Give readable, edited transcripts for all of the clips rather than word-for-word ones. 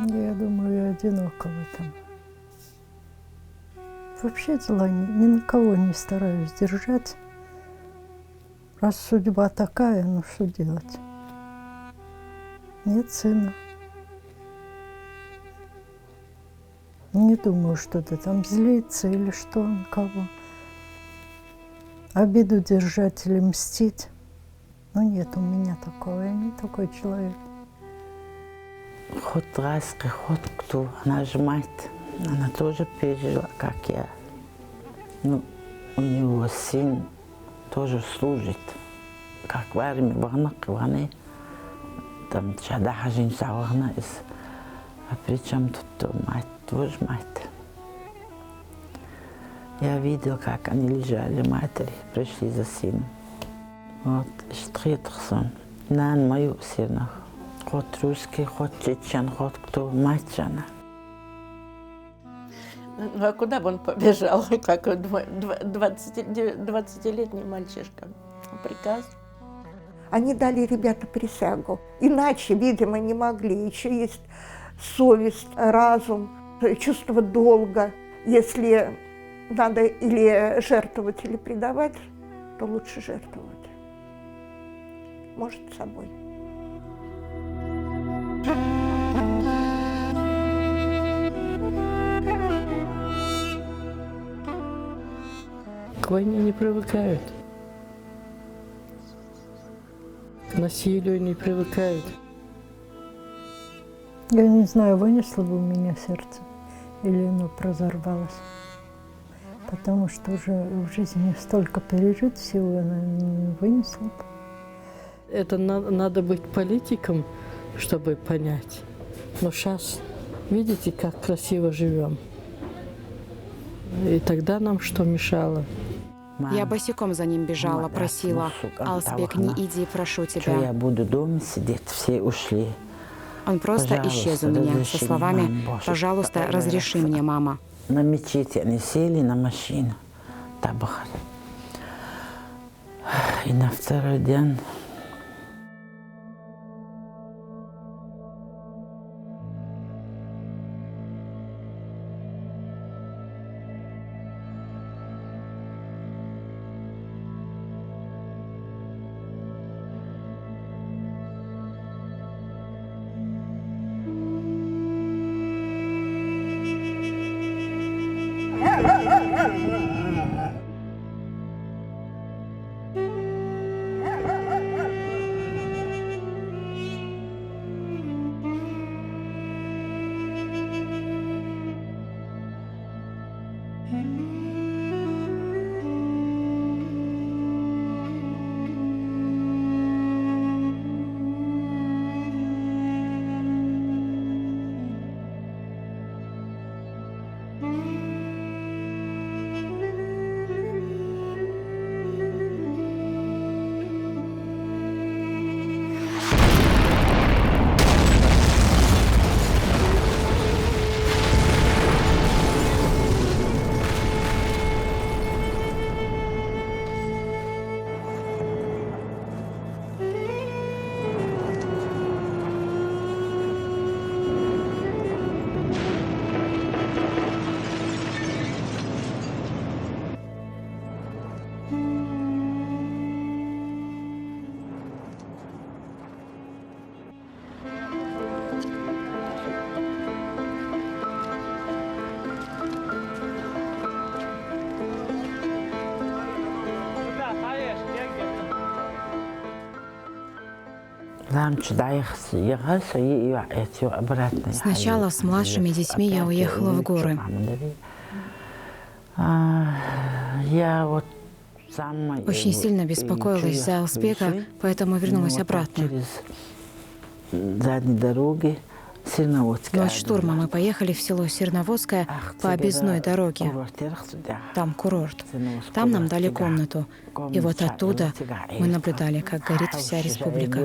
Я думаю, я одинока в этом. Вообще дела ни на кого не стараюсь держать. Раз судьба такая, ну что делать? Нет сына. Не думаю, что-то там злиться или что на кого. Обиду держать или мстить. Ну нет у меня такого, я не такой человек. Хоть райский, хоть кто, она же мать, она тоже пережила, как я. Ну, у него сын тоже служит, как в армии, войны. Там чадаха женщина война. А при чем тут мать, тоже мать. Я видел, как они лежали, матери, пришли за сыном. Вот, Штритерсон, на мою сына. Хоть русский, хоть чечен, хоть кто, мать она. Ну а куда бы он побежал, как 20-летний мальчишка? Приказ. Они дали ребята присягу. Иначе, видимо, не могли. Еще есть совесть, разум, чувство долга. Если надо или жертвовать, или предавать, то лучше жертвовать. Может, собой. К войне не привыкают. К насилию не привыкают. Я не знаю, вынесло бы у меня сердце или оно разорвалось. Потому что уже в жизни столько пережить всего, она не вынесла бы. Это надо быть политиком, чтобы понять. Но сейчас, видите, как красиво живем. И тогда нам что мешало? Я босиком за ним бежала, просила: «Алсбек, не иди, прошу Что тебя». я буду дома сидеть, все ушли. Он просто исчез у меня со словами: «Пожалуйста, разреши мне, мама». На мечети они сели на машину, Табахар. И на второй день Сначала с младшими детьми я уехала в горы. Очень сильно беспокоилась за Алсбека, поэтому вернулась обратно. Задней дороги Сирноводская. Ночь штурма мы поехали в село Сирноводское по объездной дороге. Там курорт. Там нам дали комнату. И вот оттуда мы наблюдали, как горит вся республика.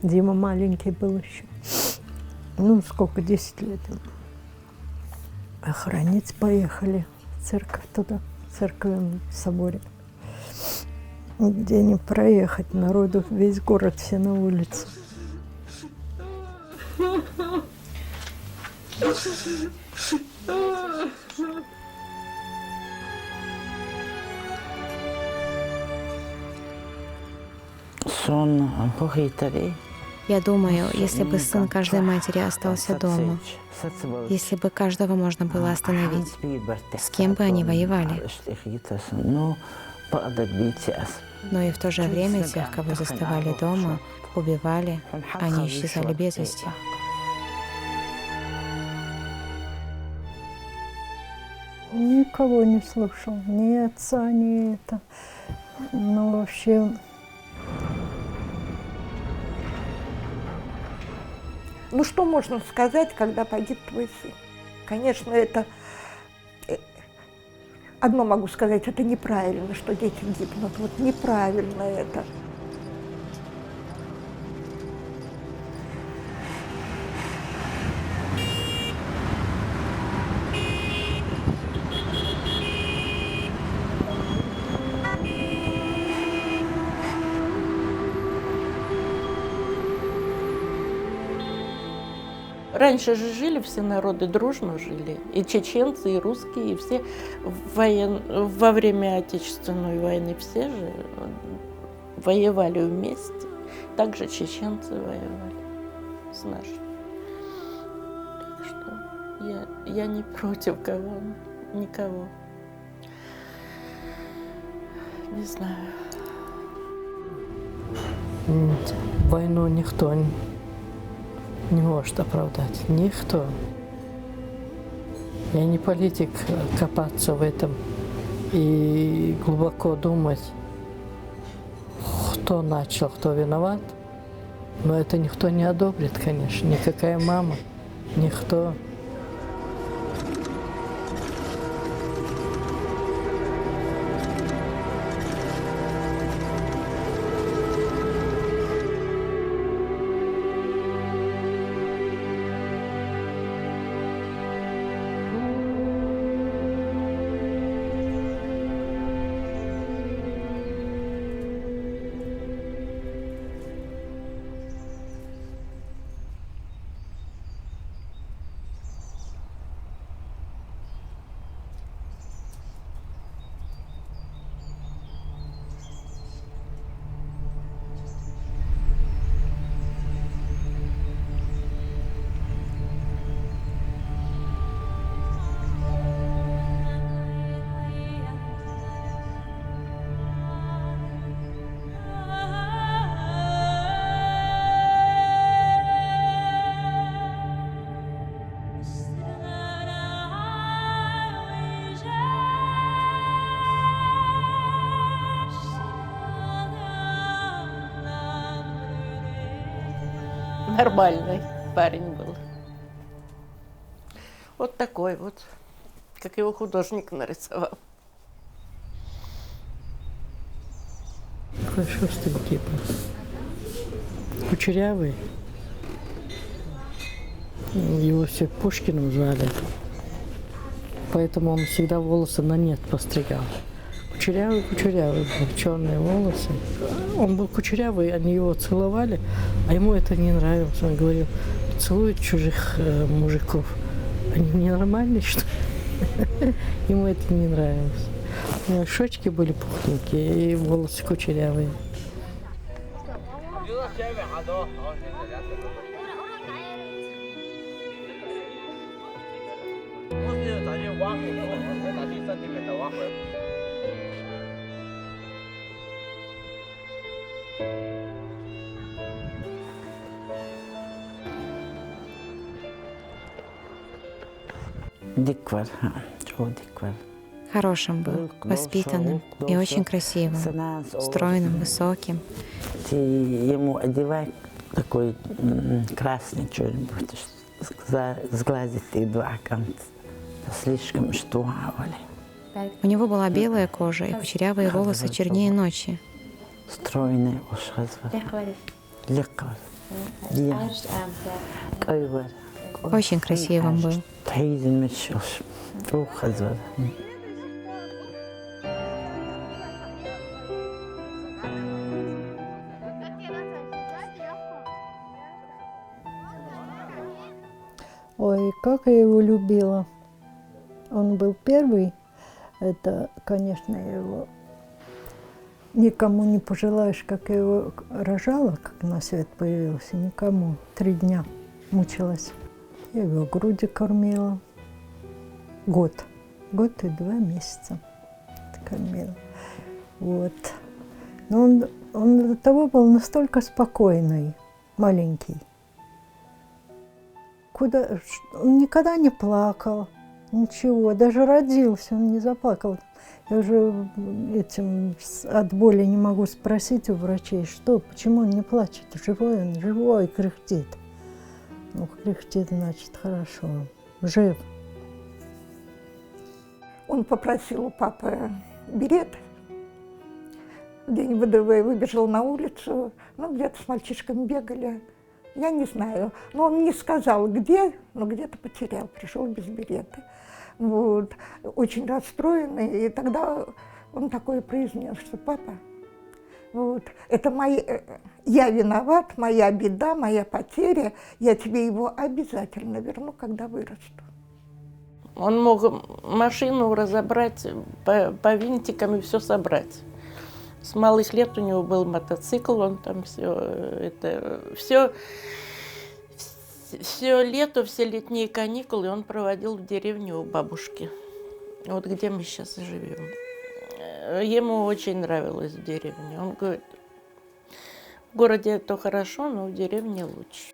Дима маленький был еще. Ну, сколько, 10 лет ему. Охранить поехали в церковь туда, в церковном соборе. Где не проехать, народу весь город, все на улице. Сон хохитари. Я думаю, если бы сын каждой матери остался дома, если бы каждого можно было остановить, с кем бы они воевали? Но и в то же время тех, кого заставали дома, убивали, они исчезали без вести. Никого не слушал, ни отца, ни это. Ну, вообще... Ну, что можно сказать, когда погиб твой сын? Конечно, это... Одно могу сказать, это неправильно, что дети гибнут. Вот неправильно это. Раньше же жили все народы, дружно жили. И чеченцы, и русские, и все во время Отечественной войны все же воевали вместе. Также чеченцы воевали с нашими. Так что я не против кого, никого. Не знаю. Войну никто не может оправдать. Никто. Я не политик копаться в этом и глубоко думать, кто начал, кто виноват. Но это никто не одобрит, конечно. Никакая мама, никто. Нормальный парень был. Вот такой вот, как его художник нарисовал. Какой шустрый тип. Кучерявый. Его все Пушкиным звали. Поэтому он всегда волосы на нет постригал. Кучерявый был, черные волосы. Он был кучерявый, они его целовали, а ему это не нравилось. Он говорил, целуют чужих мужиков. Они ненормальные, что ли? Ему это не нравилось. У него щечки были пухленькие и волосы кучерявые. Диквар, чего диквар? Хорошим был, воспитанным и очень красивым, стройным, высоким. Ты ему одевай такой красный что-нибудь, сгладить и два конца. Слишком штугавали. У него была белая кожа и кучерявые волосы чернее ночи. Стройный ушазвар. Лекар. Кайвар. Очень красивым был. Тайзен мешош. Ушазвар. Ой, как я его любила. Он был первый. Это, конечно, его никому не пожелаешь, как я его рожала, как на свет появился. Никому. 3 дня мучилась. Я его груди кормила. Год и 2 месяца кормила. Вот. Но он до того был настолько спокойный, маленький. Он никогда не плакал, ничего. Даже родился, он не заплакал. Я уже от боли не могу спросить у врачей, почему он не плачет. Он живой, кряхтит. Ну, кряхтит, значит, хорошо. Жив. Он попросил у папы берет. В день ВДВ выбежал на улицу, где-то с мальчишками бегали. Я не знаю, но он не сказал, где, но где-то потерял, пришел без берета. Вот. Очень расстроенный, и тогда он такое произнес, что папа, вот, это я виноват, моя беда, моя потеря, я тебе его обязательно верну, когда вырасту. Он мог машину разобрать по винтикам и все собрать. С малых лет у него был мотоцикл, он там все лето, все летние каникулы он проводил в деревне у бабушки, вот где мы сейчас и живем. Ему очень нравилось в деревне. Он говорит, в городе это хорошо, но в деревне лучше.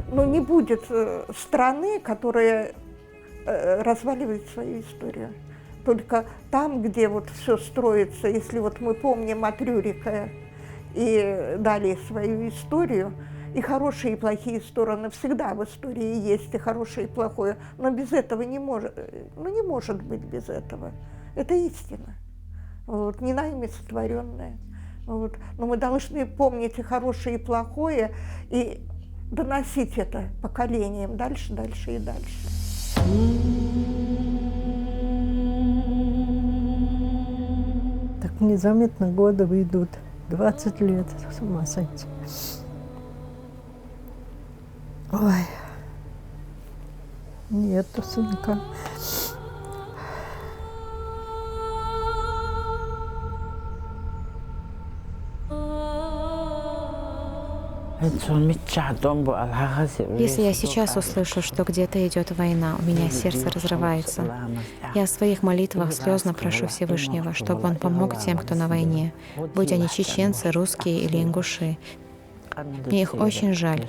Но не будет страны, которая разваливает свою историю. Только там, где вот все строится, если вот мы помним от Рюрика и далее свою историю, и хорошие, и плохие стороны всегда в истории есть, и хорошее, и плохое, но без этого не может быть без этого. Это истина, вот, не нами сотворенная. Вот. Но мы должны помнить и хорошее, и плохое, и доносить это поколениям дальше, дальше и дальше. Так незаметно годы идут. 20 лет, с ума сойти. Ой, нету сынка. Если я сейчас услышу, что где-то идет война, у меня сердце разрывается. Я в своих молитвах слезно прошу Всевышнего, чтобы Он помог тем, кто на войне, будь они чеченцы, русские или ингуши. Мне их очень жаль.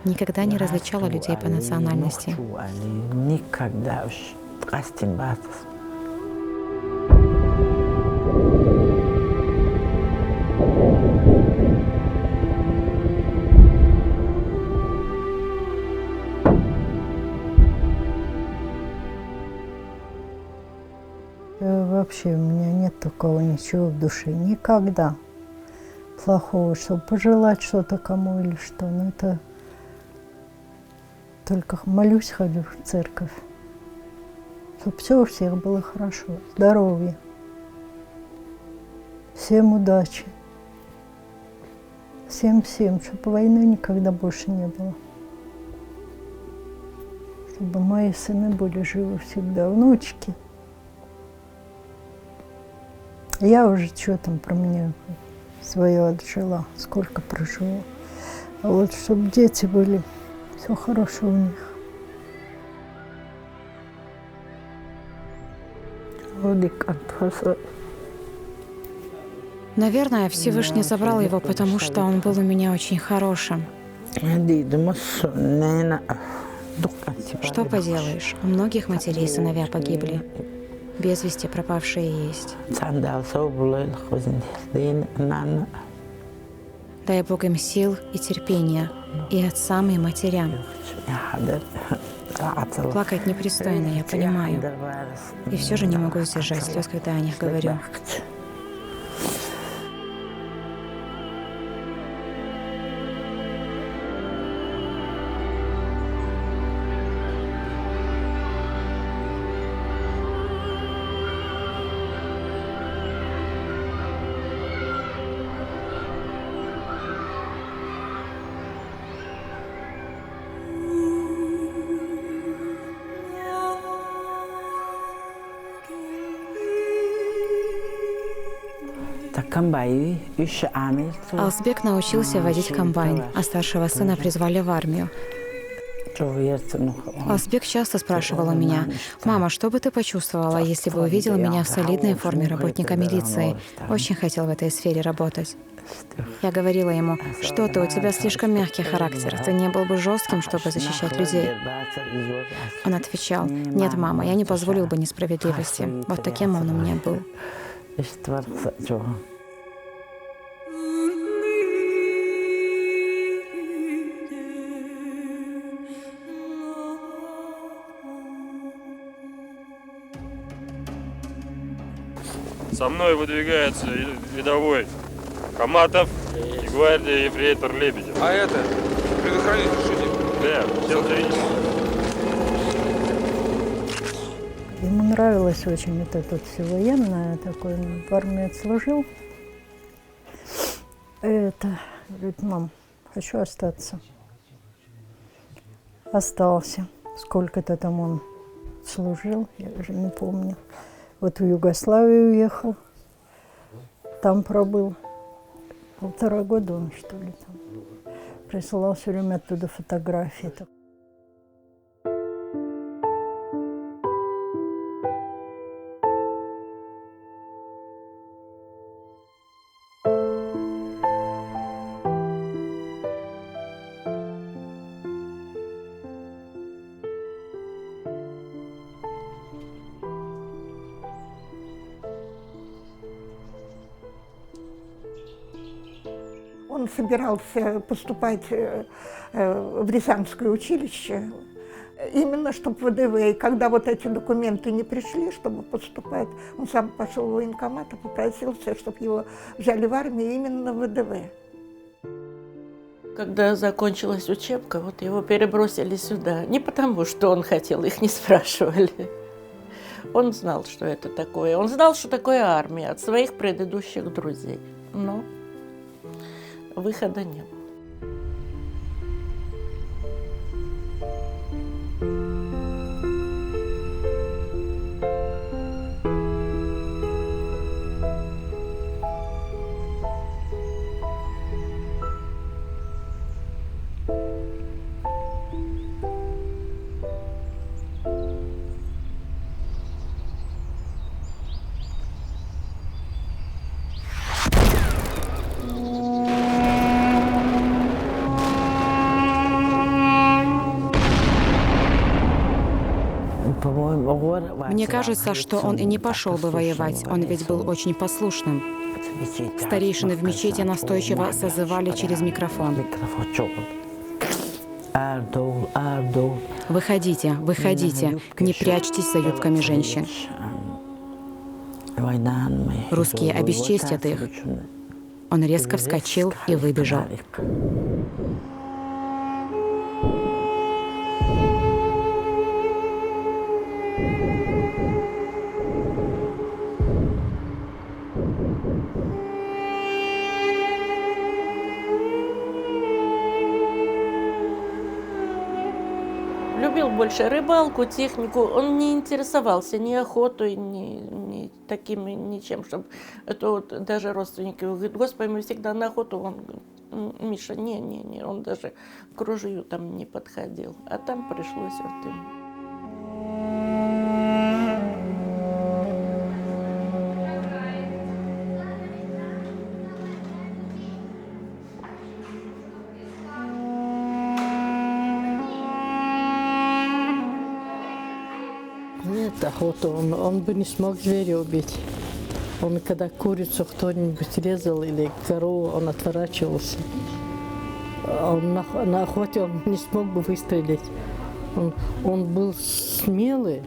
Никогда не различала людей по национальности. Никогда. вообще у меня нет такого ничего в душе. Никогда плохого, чтобы пожелать что-то кому или что. Но это только молюсь, хожу в церковь. Чтобы все у всех было хорошо. Здоровья. Всем удачи. Всем-всем, чтобы войны никогда больше не было. Чтобы мои сыны были живы всегда, внучки. Я уже что там про меня свое отжила, сколько прожила. А вот чтобы дети были, все хорошо у них. Наверное, Всевышний забрал его, потому что он был у меня очень хорошим. Что поделаешь, у многих матерей сыновья погибли. Без вести пропавшие есть. Дай Бог им сил и терпения, и отцам, и матерям. Плакать непристойно, я понимаю. И все же не могу сдержать слез, когда о них говорю. Алсбек научился водить комбайн, а старшего сына призвали в армию. Алсбек часто спрашивал у меня: «Мама, что бы ты почувствовала, если бы увидела меня в солидной форме работника милиции? Очень хотел в этой сфере работать». Я говорила ему: «Что ты, у тебя слишком мягкий характер, ты не был бы жестким, чтобы защищать людей». Он отвечал: «Нет, мама, я не позволил бы несправедливости». Вот таким он у меня был. Со мной выдвигается рядовой Хаматов и гвардия ефрейтор Лебедев. А это? Предохранитель, что делать? Да, всем завидите. Ему нравилось очень вот это вот все военное такое. Он в армии отслужил. Это, говорит: «Мам, хочу остаться». Остался. Сколько-то там он служил, я уже не помню. Вот в Югославию уехал, там пробыл. 1,5 года он, что ли, там. Присылал все время оттуда фотографии. Он собирался поступать в Рязанское училище, именно чтобы в ВДВ. И когда вот эти документы не пришли, чтобы поступать, он сам пошел в военкомат и попросился, чтобы его взяли в армию именно в ВДВ. Когда закончилась учебка, вот его перебросили сюда. Не потому, что он хотел, их не спрашивали. Он знал, что это такое. Он знал, что такое армия от своих предыдущих друзей. Но выхода не было. Мне кажется, что он и не пошел бы воевать, он ведь был очень послушным. Старейшины в мечети настойчиво созывали через микрофон: «Выходите, выходите, не прячьтесь за юбками женщин». Русские обесчестят их. Он резко вскочил и выбежал. Любил больше рыбалку, технику. Он не интересовался ни охотой, ни такими, ничем. Чтобы это вот даже родственники говорят: Господи, мы всегда на охоту. Он говорит: Миша, не, он даже к ружью там не подходил. А там пришлось вот им. Нет, охоту он бы не смог зверя убить. Он, когда курицу кто-нибудь резал или корову, он отворачивался. Он на охоте он не смог бы выстрелить. Он был смелый,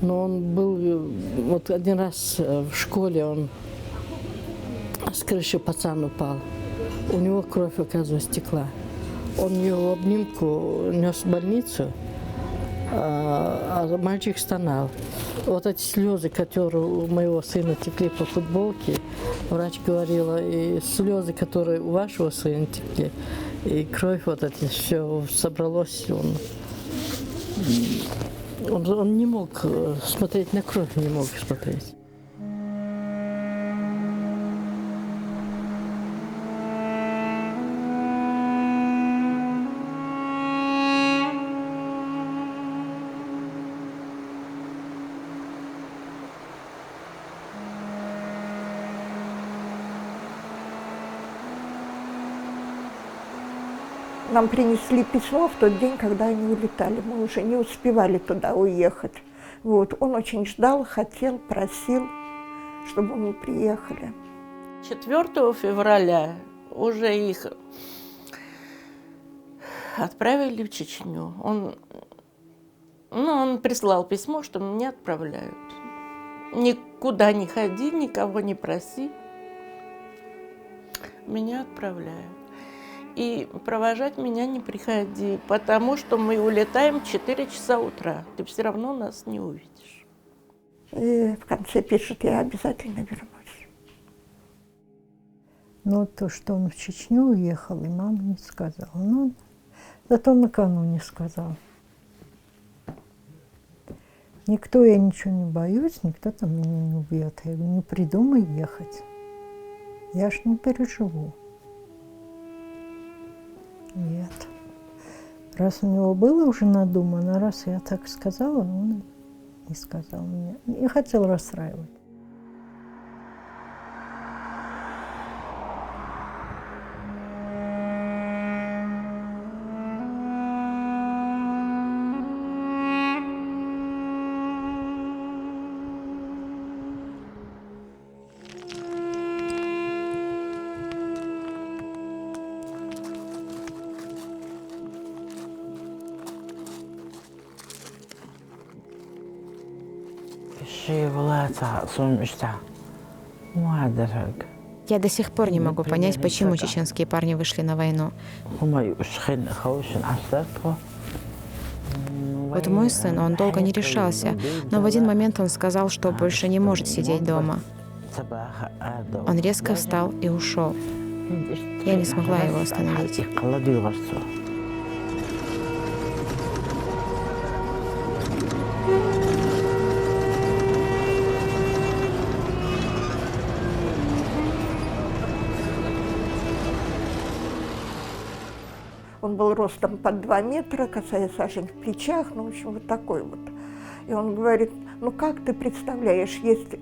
но он был... Вот один раз в школе он с крыши пацан упал. У него кровь, оказывается, текла. Он ее в обнимку нес в больницу, а мальчик стонал. Вот эти слезы, которые у моего сына текли по футболке, врач говорила, и слезы, которые у вашего сына текли, и кровь вот эти, все собралось. Он не мог смотреть на кровь, не мог смотреть. Нам принесли письмо в тот день, когда они улетали. Мы уже не успевали туда уехать. Вот. Он очень ждал, хотел, просил, чтобы мы приехали. 4 февраля уже их отправили в Чечню. Он прислал письмо, что меня отправляют. Никуда не ходи, никого не проси. Меня отправляют. И провожать меня не приходи, потому что мы улетаем в 4 часа утра. Ты все равно нас не увидишь. И в конце пишет: я обязательно вернусь. Но то, что он в Чечню уехал, и мама не сказала. Ну, зато накануне сказал. Никто, я ничего не боюсь, никто там меня не убьет. Я говорю: не придумай ехать. Я ж не переживу. Нет. Раз у него было уже надумано, раз я так сказала, он не сказал мне. Не хотел расстраивать. Я до сих пор не могу понять, почему чеченские парни вышли на войну. Вот мой сын, он долго не решался, но в один момент он сказал, что больше не может сидеть дома. Он резко встал и ушел. Я не смогла его остановить. Он был ростом под 2 метра, косая сажень в плечах, ну, в общем, вот такой вот. И он говорит: ну как ты представляешь, есть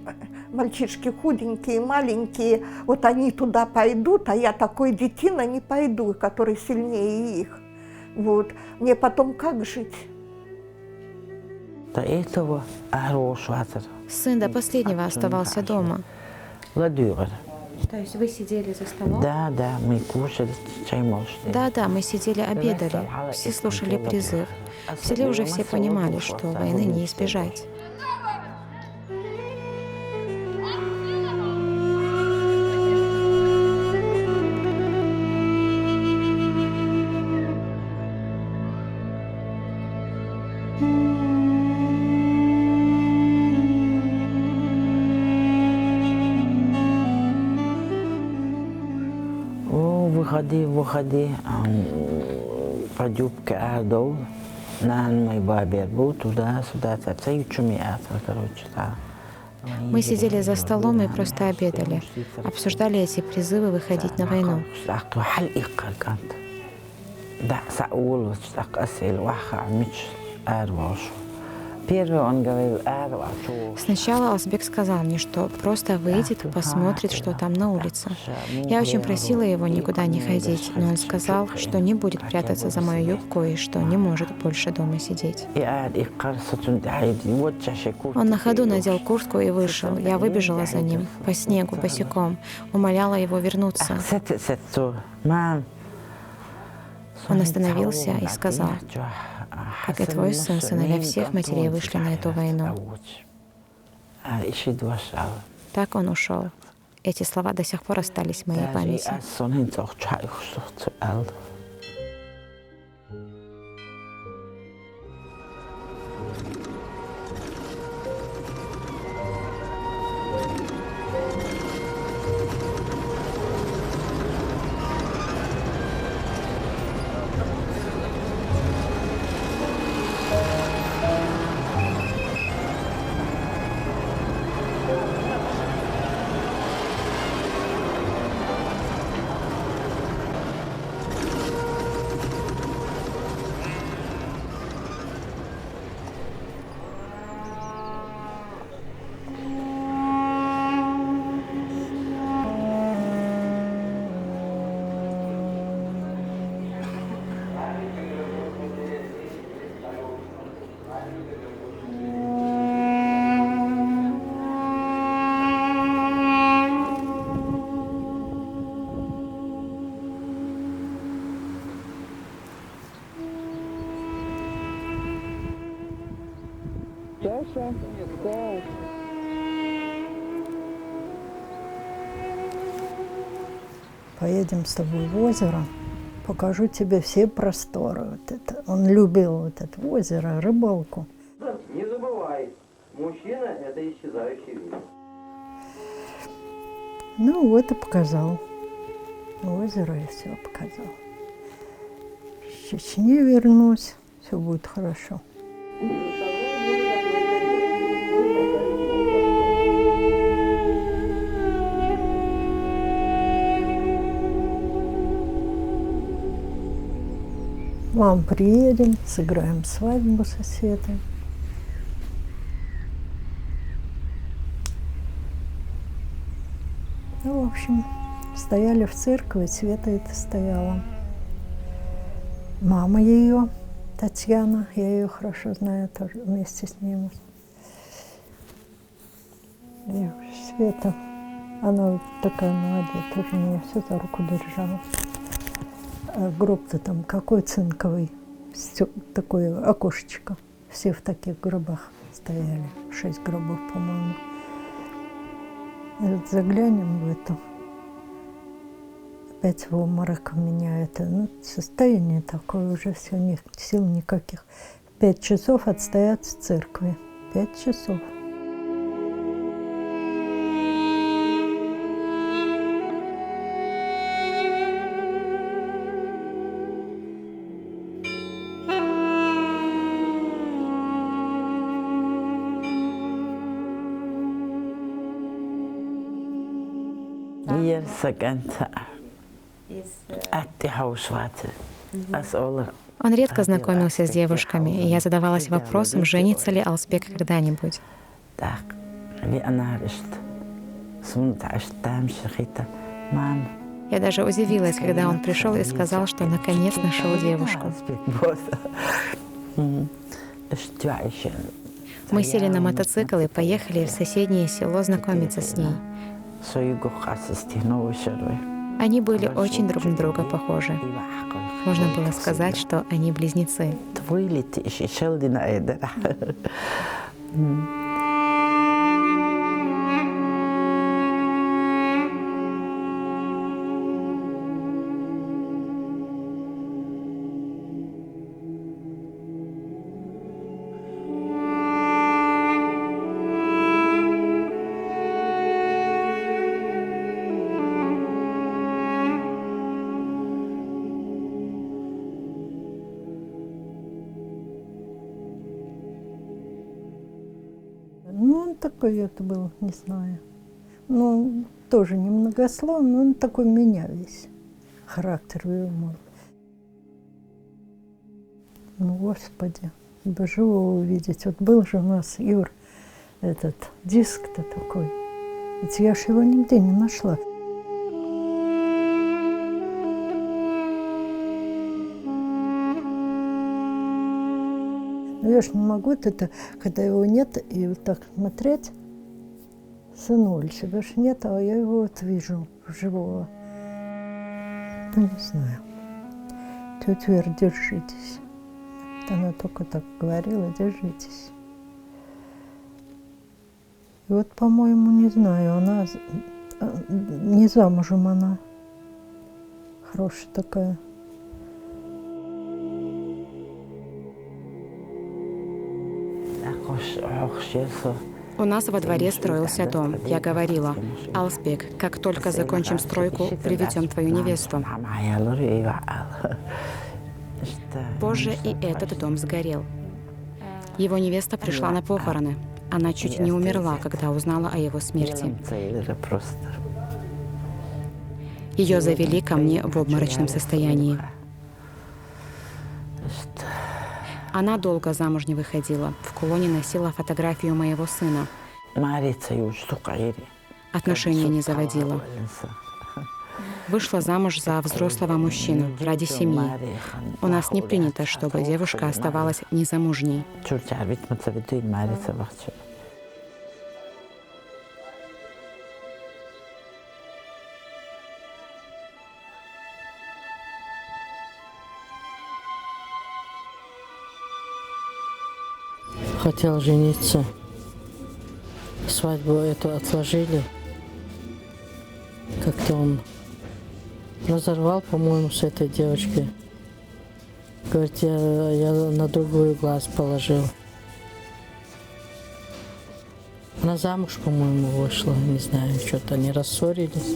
мальчишки худенькие, маленькие, вот они туда пойдут, а я такой детина не пойду, который сильнее их. Вот. Мне потом как жить? Сын до последнего оставался дома. То есть вы сидели за столом? Да, мы кушали, чай молчали. Да, мы сидели, обедали, все слушали призыв. В селе уже все понимали, что войны не избежать. выходи, по юбке Адол, на мой бабер был туда-сюда, короче, да. Мы сидели за столом и просто обедали. Обсуждали эти призывы выходить на войну. Первый он говорил, Сначала Алсбек сказал мне, что просто выйдет, посмотрит, что там на улице. Я очень просила его никуда не ходить, но он сказал, что не будет прятаться за мою юбку и что не может больше дома сидеть. Он на ходу надел куртку и вышел. Я выбежала за ним, по снегу, босиком, умоляла его вернуться. Он остановился и сказал: «Как и твой сын, сыновья всех матерей вышли на эту войну». Так он ушел. Эти слова до сих пор остались в моей памяти. Поедем с тобой в озеро, покажу тебе все просторы. Вот это. Он любил вот это озеро, рыбалку. Не забывай, мужчина – это исчезающий вид. Ну вот и показал. Озеро и все показал. С Чечни вернусь, все будет хорошо. Мам, приедем, сыграем свадьбу со Светой. Ну, в общем, стояли в церкви, Света это стояла. Мама ее, Татьяна, я ее хорошо знаю, тоже вместе с ним. И Света, она такая молодая, тоже меня все за руку держала. А гроб-то там какой цинковый, такое окошечко. Все в таких гробах стояли, 6 гробов, по-моему. И вот заглянем в эту. Опять в обморок меня это, ну, состояние такое уже, все, нет сил никаких. 5 часов отстоят в церкви, 5 часов. Он редко знакомился с девушками, и я задавалась вопросом, женится ли Алсбек когда-нибудь. Я даже удивилась, когда он пришел и сказал, что наконец нашел девушку. Мы сели на мотоцикл и поехали в соседнее село знакомиться с ней. Они были очень друг на друга похожи. Можно было сказать, что они близнецы. Ну, он такой это был, не знаю. Ну, тоже немногословный, но он такой меня весь. Характер его. Ну, Господи, бы живого увидеть. Вот был же у нас, Юр, этот диск-то такой. Ведь я ж его нигде не нашла. Но я ж не могу это, когда его нет, и вот так смотреть. Сынуль, тебя ж нет, а я его вот вижу, живого. Ну, не знаю. Тетя Вера, держитесь. Она только так говорила, держитесь. И вот, по-моему, не знаю, она не замужем она. Хорошая такая. У нас во дворе строился дом. Я говорила: Алсбек, как только закончим стройку, приведем твою невесту. Позже и этот дом сгорел. Его невеста пришла на похороны. Она чуть не умерла, когда узнала о его смерти. Ее завели ко мне в обморочном состоянии. Она долго замуж не выходила. В кулоне носила фотографию моего сына. Отношения не заводила. Вышла замуж за взрослого мужчину ради семьи. У нас не принято, чтобы девушка оставалась незамужней. Хотел жениться. Свадьбу эту отложили. Как-то он разорвал, по-моему, с этой девочкой. Говорит, я на другую глаз положил. Она замуж, по-моему, вышла. Не знаю, что-то они рассорились.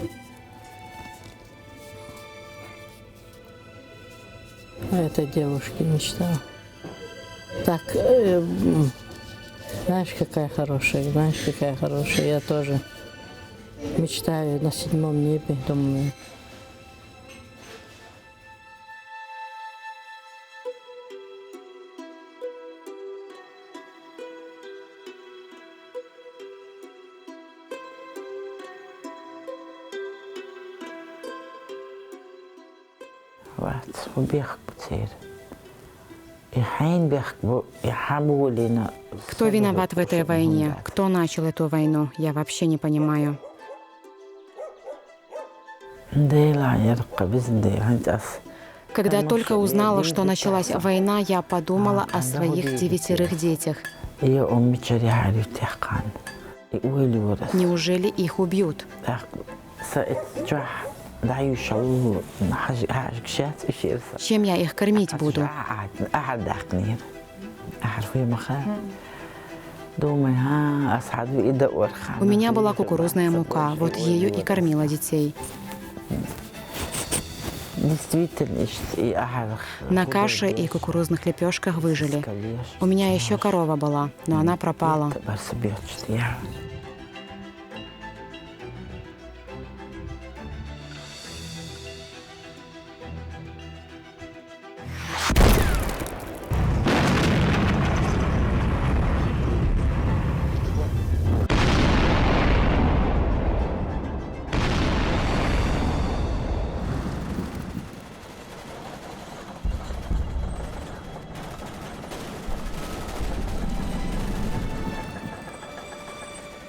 А этой девушке мечтала. Так, знаешь, какая хорошая, я тоже мечтаю на 7-м небе, думаю. Кто виноват в этой войне? Кто начал эту войну? Я вообще не понимаю. Когда только узнала, что началась война, я подумала о своих 9 детях. Неужели их убьют? Чем я их кормить буду? У меня была кукурузная мука, вот ею и кормила детей. На каше и кукурузных лепешках выжили. У меня еще корова была, но она пропала.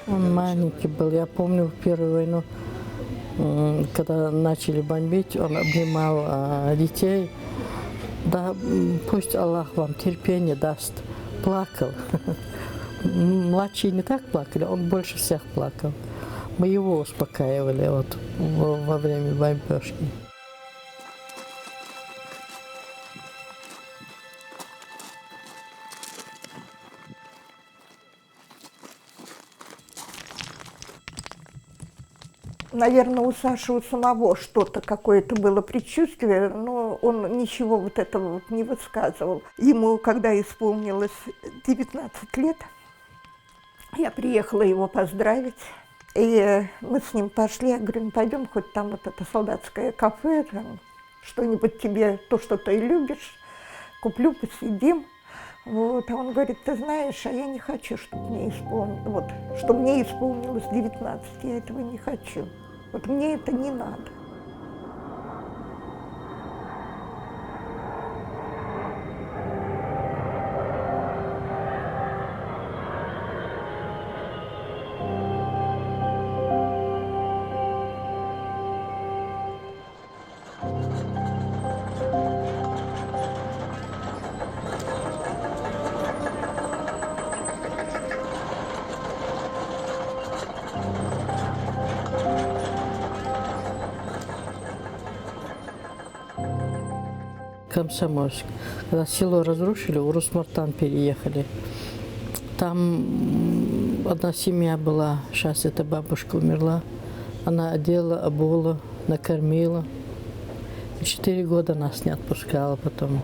Он маленький был. Я помню в Первую войну, когда начали бомбить, он обнимал детей. Да, пусть Аллах вам терпение даст. Плакал. Младшие не так плакали, он больше всех плакал. Мы его успокаивали вот во время бомбежки. Наверное, у Саши у самого что-то, какое-то было предчувствие, но он ничего вот этого вот не высказывал. Ему, когда исполнилось 19 лет, Я приехала его поздравить, и мы с ним пошли. Я говорю, ну пойдем хоть там вот это солдатское кафе, там что-нибудь тебе, то, что ты любишь, куплю, посидим. Вот. А он говорит, ты знаешь, а я не хочу, чтобы мне исполнилось 19, я этого не хочу. Вот мне это не надо. Комсомольск. Когда село разрушили, в Урус-Мартан переехали. Там одна семья была, сейчас эта бабушка умерла. Она одела, обула, накормила. 4 года нас не отпускала потом.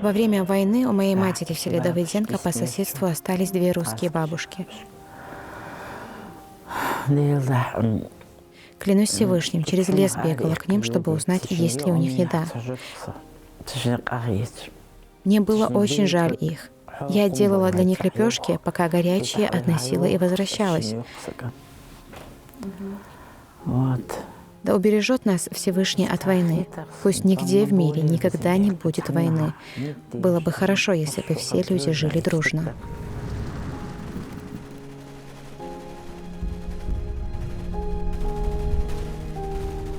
Во время войны у моей матери в селе Давыденко по соседству остались 2 русские бабушки. Клянусь Всевышним, через лес бегала к ним, чтобы узнать, есть ли у них еда. Мне было очень жаль их. Я делала для них лепешки, пока горячие относила и возвращалась. Да убережет нас Всевышний от войны. Пусть нигде в мире никогда не будет войны. Было бы хорошо, если бы все люди жили дружно.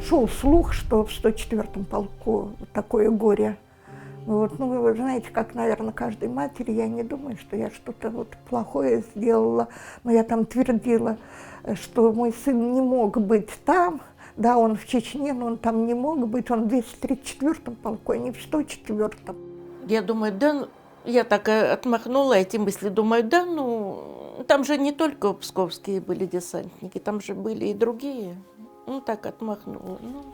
Шел слух, что в 104-м полку такое горе. Вот. Ну, вы знаете, как, наверное, каждой матери, я не думаю, что я что-то вот плохое сделала, но я там твердила, что мой сын не мог быть там. Да, он в Чечне, но он там не мог быть, он в 234-м полку, а не в 104-м. Я думаю, да, я так отмахнула эти мысли, думаю, да, ну, там же не только псковские были десантники, там же были и другие. Ну, так отмахнула. Ну.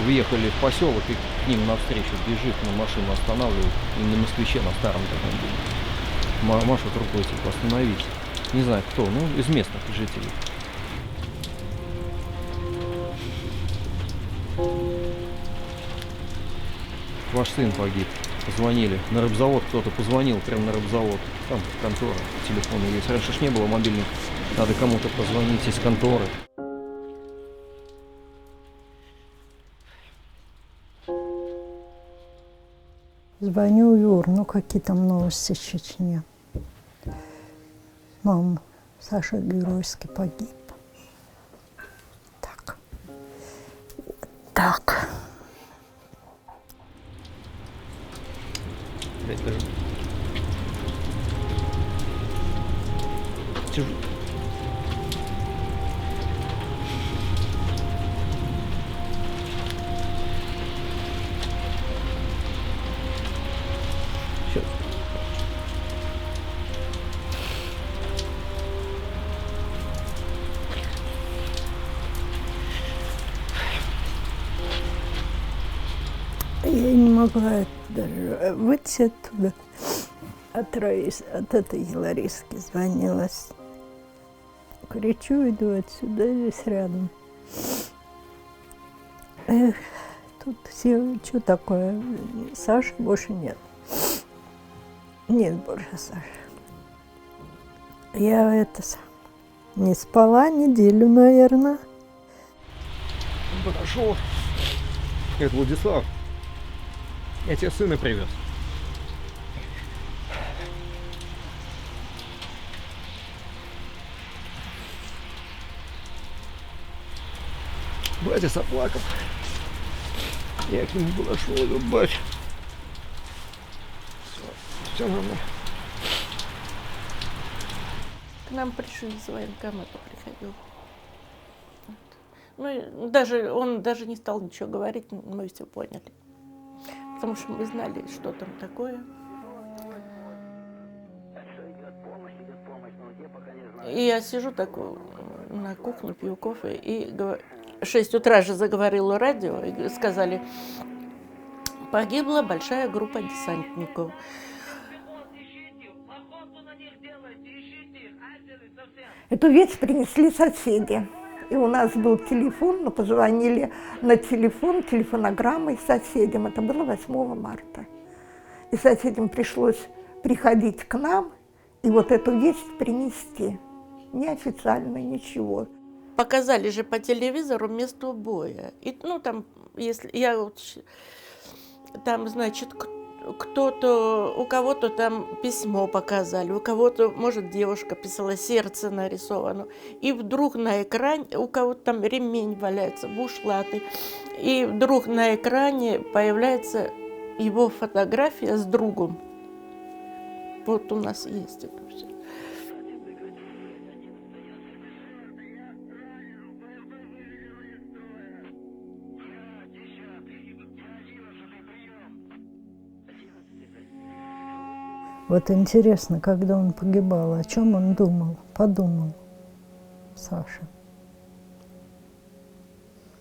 Въехали в поселок, и к ним навстречу бежит, на машину останавливает, и на москвиче на старом таком было. Машут рукой, типа, остановить. Не знаю кто, ну, из местных жителей. Ваш сын погиб. Позвонили. На рыбзавод кто-то позвонил, прямо на рыбзавод. Там контора, телефоны есть. Раньше ж не было мобильных. Надо кому-то позвонить из конторы. Звоню Юр, ну какие там новости в Чечне? Мам, Саша геройски погиб. Так. Так. Тяжело. Сейчас. Я не могла даже выйти оттуда. От этой Лариски звонилась. Кричу, иду отсюда, здесь рядом. Эх, тут все, что такое? Саши больше нет. Нет больше Саши. Я не спала неделю, наверное. Он подошел. Это Владислав. Я тебе сына привез. Батя заплакал. Я к нему подошел, говорю, бать. Все нормально. К нам пришли из военкомата, приходил. Вот. Он даже не стал ничего говорить, мы все поняли. Потому что мы знали, что там такое. И я сижу так на кухне, пью кофе, и в 6 утра же заговорило радио, и сказали, погибла большая группа десантников. Эту весть принесли соседи. И у нас был телефон, мы позвонили на телефон, телефонограммой соседям. Это было 8 марта. И соседям пришлось приходить к нам и вот эту весть принести. Неофициально, ничего. Показали же по телевизору место боя. И, там, если там, значит, кто-то, у кого-то там письмо показали, у кого-то, может, девушка писала, сердце нарисовано. И вдруг на экране, у кого-то там ремень валяется, бушлаты. И вдруг на экране появляется его фотография с другом. Вот у нас есть это все. Вот интересно, когда он погибал, о чем он думал, подумал, Саша.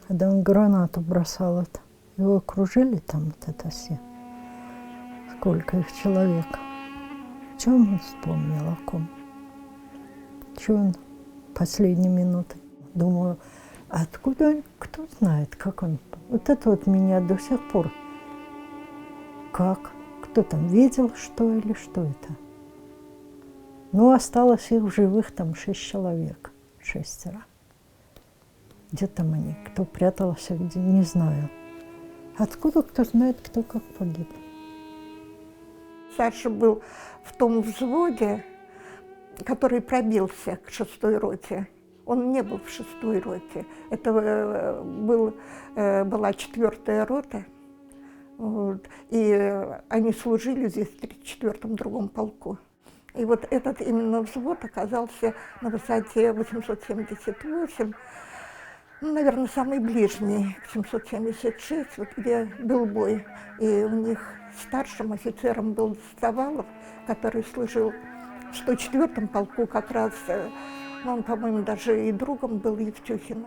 Когда он гранату бросал, его окружили там вот это все. Сколько их человек. О чем он вспомнил, о ком? Чего он последние минуты? Думаю, откуда он, кто знает, как он. Вот это вот меня до сих пор. Как? Кто там видел, что или что это? Осталось их в живых там 6 человек, 6. Где там они? Кто прятался, где, не знаю. Откуда кто знает, кто как погиб? Саша был в том взводе, который пробился к 6-й роте. Он не был в 6-й роте. Это была 4-я рота. Вот. И они служили здесь в 34-м другом полку. И вот этот именно взвод оказался на высоте 878, наверное, самый ближний к 776, вот где был бой. И у них старшим офицером был Савалов, который служил в 104-м полку как раз, он, по-моему, даже и другом был Евтюхина.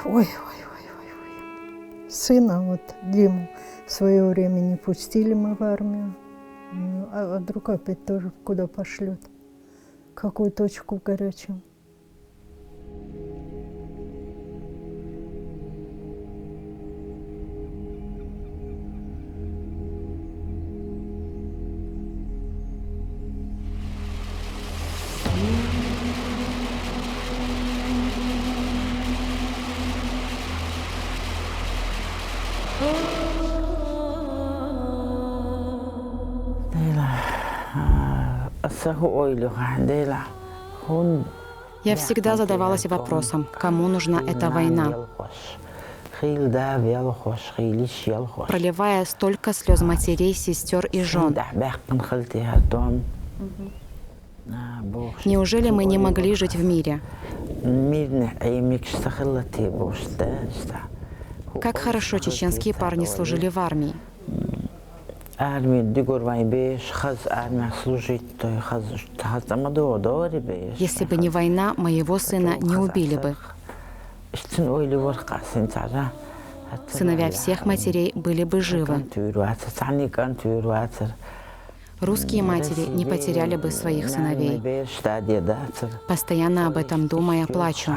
Ой. Сына, вот Диму, в свое время не пустили мы в армию, а вдруг опять тоже куда пошлют, какую точку горячую. Я всегда задавалась вопросом, кому нужна эта война. Проливая столько слез матерей, сестер и жен. Неужели мы не могли жить в мире? Как хорошо чеченские парни служили в армии. Если бы не война, моего сына не убили бы. Сыновья всех матерей были бы живы. Русские матери не потеряли бы своих сыновей. Постоянно об этом думая, плачу.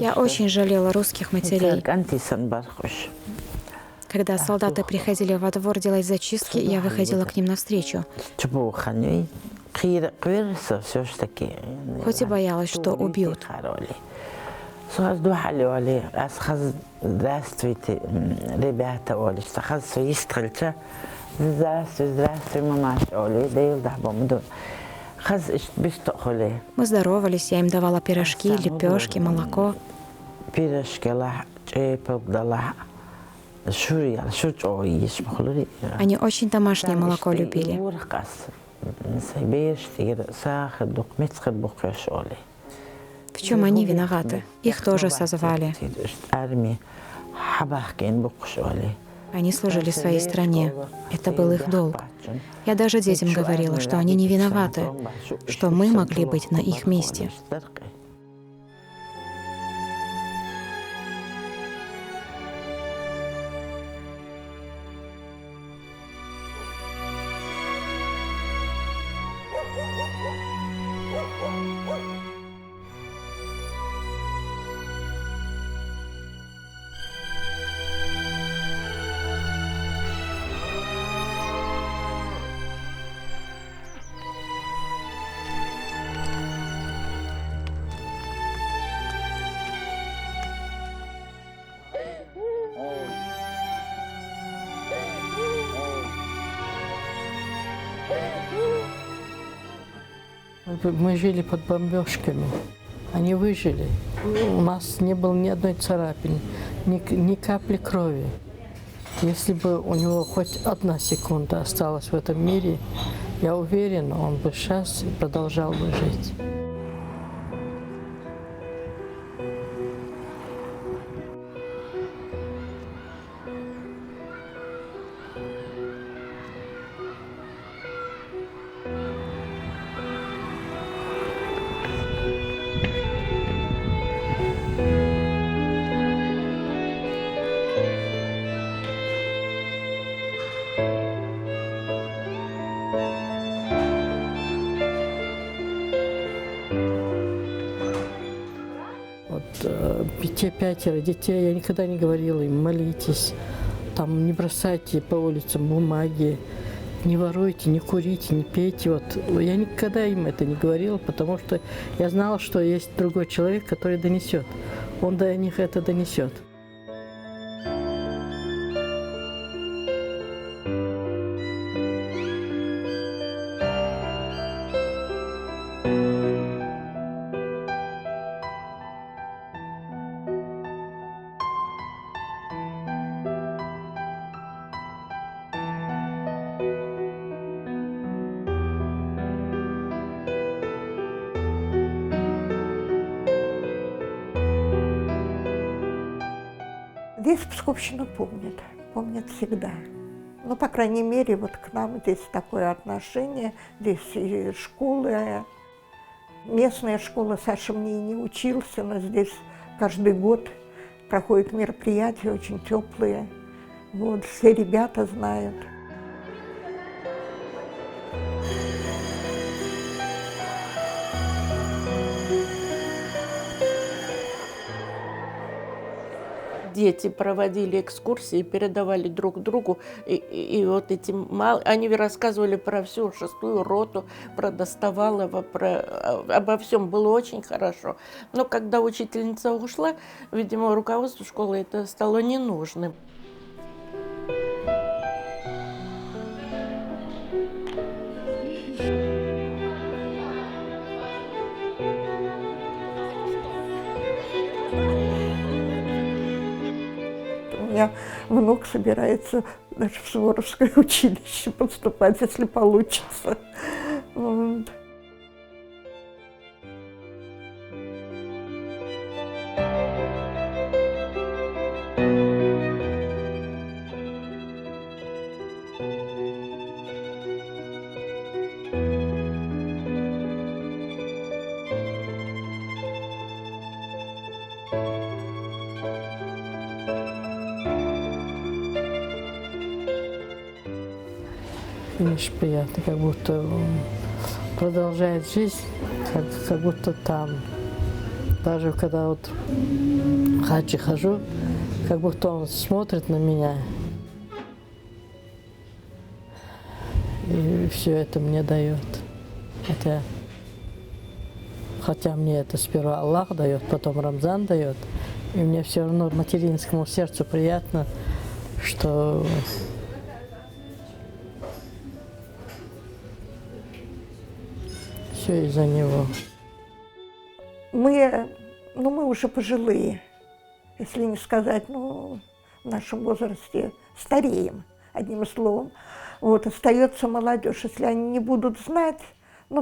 Я очень жалела русских матерей. Когда солдаты приходили во двор делать зачистки, я выходила к ним навстречу. Хоть и боялась, что убьют. Здравствуйте, ребята, Оля. Здравствуй, мамаша, Оля. Мы здоровались, я им давала пирожки, лепешки, молоко. Они очень домашнее молоко любили. В чем они виноваты? Их тоже созвали. Они служили своей стране. Это был их долг. Я даже детям говорила, что они не виноваты, что мы могли быть на их месте. Мы жили под бомбежками. Они выжили. У нас не было ни одной царапины, ни капли крови. Если бы у него хоть одна секунда осталась в этом мире, я уверена, он бы сейчас продолжал бы жить. Те 5 детей, я никогда не говорила им: молитесь, там, не бросайте по улицам бумаги, не воруйте, не курите, не пейте. Вот. Я никогда им это не говорила, потому что я знала, что есть другой человек, который донесет. Он до них это донесет. Здесь Псковщина помнит всегда. Ну, по крайней мере, вот к нам здесь такое отношение, здесь и школы, местная школа, Саша мне и не учился, но здесь каждый год проходят мероприятия очень теплые. Вот, все ребята знают. Дети проводили экскурсии, передавали друг другу, и вот эти они рассказывали про всю 6-ю роту, про Достовалова, обо всем было очень хорошо. Но когда учительница ушла, видимо, руководству школы это стало ненужным. У меня внук собирается даже в Суворовское училище поступать, если получится. Вот. Видишь, приятно, как будто продолжает жизнь, как будто там. Даже когда вот в хаджи хожу, как будто он смотрит на меня. И все это мне дает. Хотя мне это сперва Аллах дает, потом Рамзан дает. И мне все равно материнскому сердцу приятно, что все из-за него. Мы уже пожилые, если не сказать, в нашем возрасте стареем, одним словом. Вот, остается молодежь. Если они не будут знать,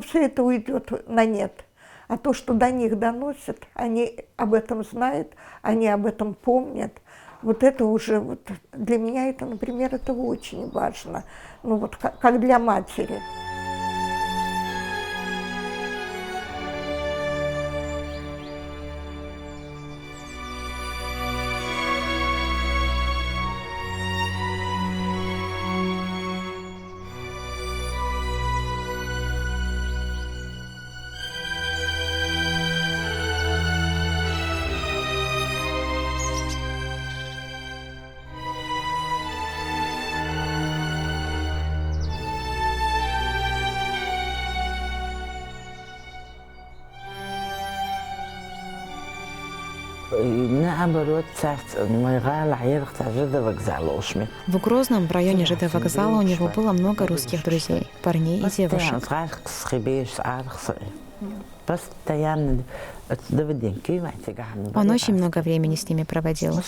все это уйдет на нет. А то, что до них доносят, они об этом знают, они об этом помнят. Вот это уже, для меня это, например, это очень важно. Как для матери. В Грозном, в районе ЖД вокзала, у него было много русских друзей, парней и девушек. Он очень много времени с ними проводил. В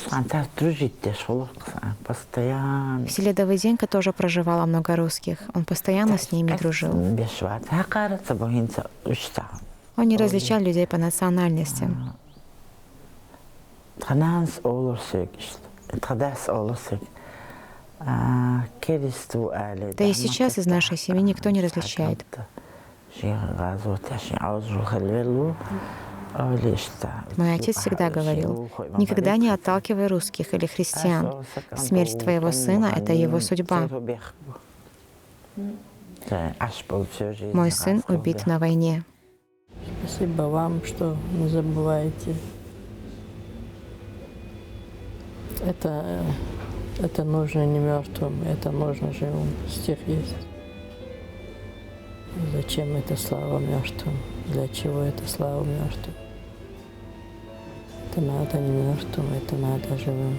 селе Давыденко тоже проживало много русских. Он постоянно с ними дружил. Он не различал людей по национальностям. Да и сейчас из нашей семьи никто не различает. Мой отец всегда говорил: никогда не отталкивай русских или христиан. Смерть твоего сына — это его судьба. Мой сын убит на войне. Спасибо вам, что не забываете. Это нужно не мертвым, это нужно живым. Стих есть. Зачем эта слава мертвым? Для чего эта слава мертвым? Это надо не мертвым, это надо живым.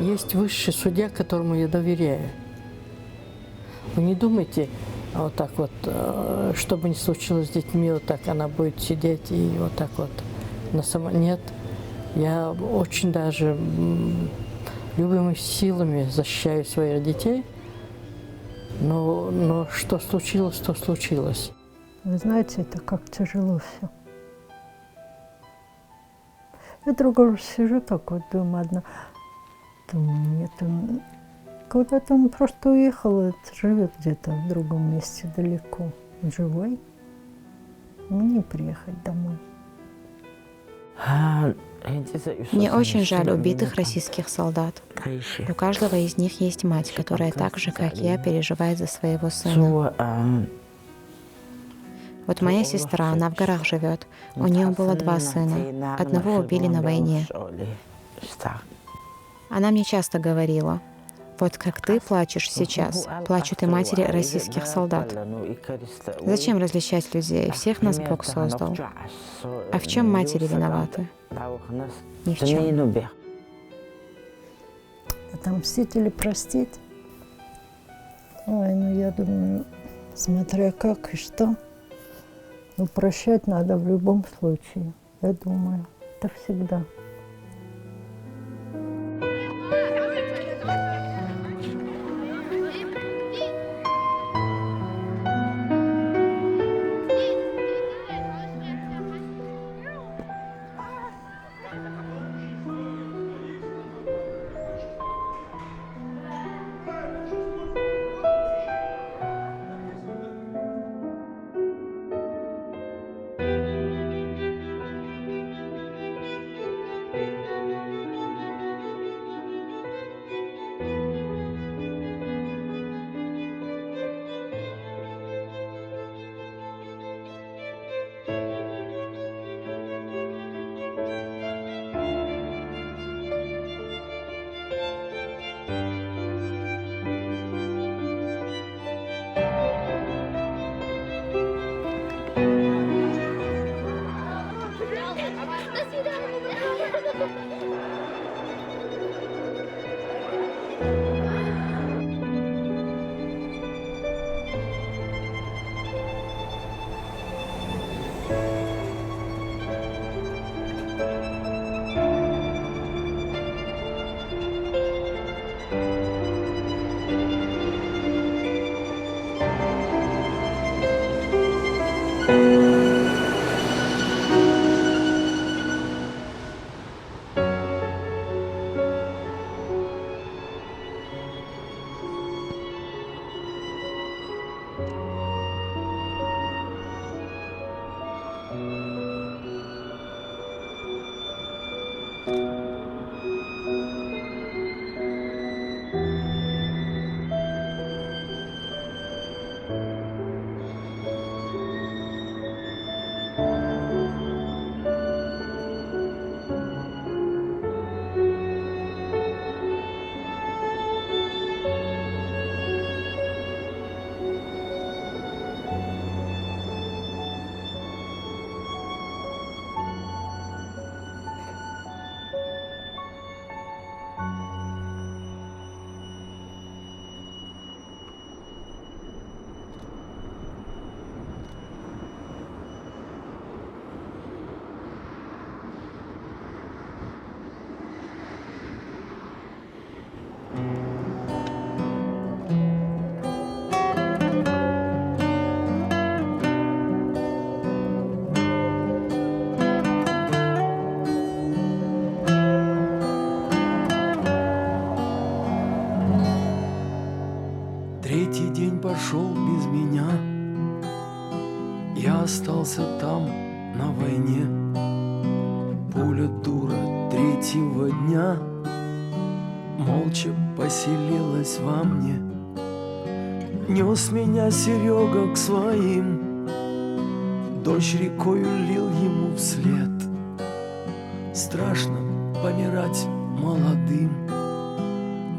Есть высший судья, которому я доверяю. Вы не думайте, вот так вот, что бы ни случилось с детьми, вот так она будет сидеть и вот так вот. Нет, я очень даже любыми силами защищаю своих детей, но что случилось, то случилось. Вы знаете, это как тяжело все. Я другого сижу так вот, думаю, одна. Нет, куда-то он просто уехал, живет где-то в другом месте далеко. Он живой. Мне приехать домой. Мне очень жаль убитых российских солдат. У каждого из них есть мать, которая так же, как я, переживает за своего сына. Вот моя сестра, она в горах живет. У нее было 2 сына. Одного убили на войне. Она мне часто говорила: вот как ты плачешь сейчас, плачут и матери российских солдат. Зачем различать людей? Всех нас Бог создал. А в чем матери виноваты? Ни в чем. Отомстить или простить? Ой, я думаю, смотря как и что. Но прощать надо в любом случае. Я думаю, это всегда. Третий день пошел без меня. Я остался там, на войне. Пуля дура третьего дня молча поселилась во мне. Нес меня Серега к своим, дождь рекою лил ему вслед. Страшно помирать молодым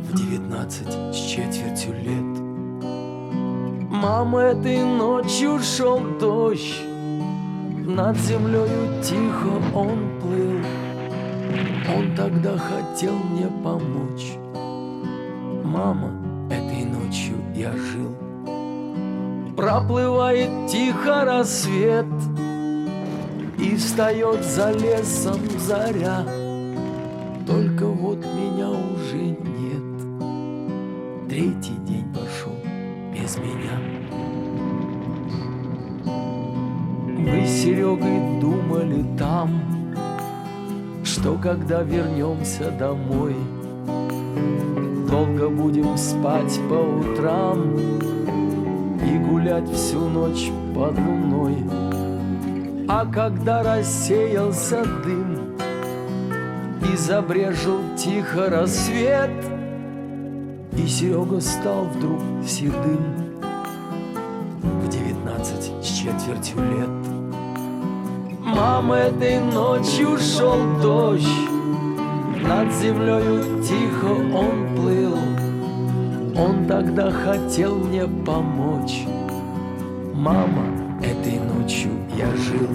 в 19 с четвертью лет. Мама, этой ночью шел дождь, над землею тихо он плыл. Он тогда хотел мне помочь. Мама, этой ночью я жил. Проплывает тихо рассвет, и встает за лесом заря. Только вот меня уже нет. Третий день пошел без меня. Мы с Серегой думали там, что когда вернемся домой, долго будем спать по утрам и гулять всю ночь под луной. А когда рассеялся дым и забрежил тихо рассвет, и Серега стал вдруг седым в 19 с четвертью лет. Мама, этой ночью шел дождь, над землею тихо он плыл. Он тогда хотел мне помочь. Мама, этой ночью я жил.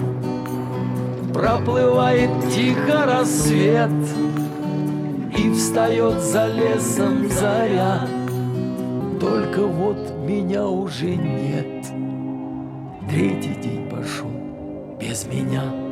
Проплывает тихо рассвет, и встает за лесом заря. Только вот меня уже нет. Третий день пошел без меня.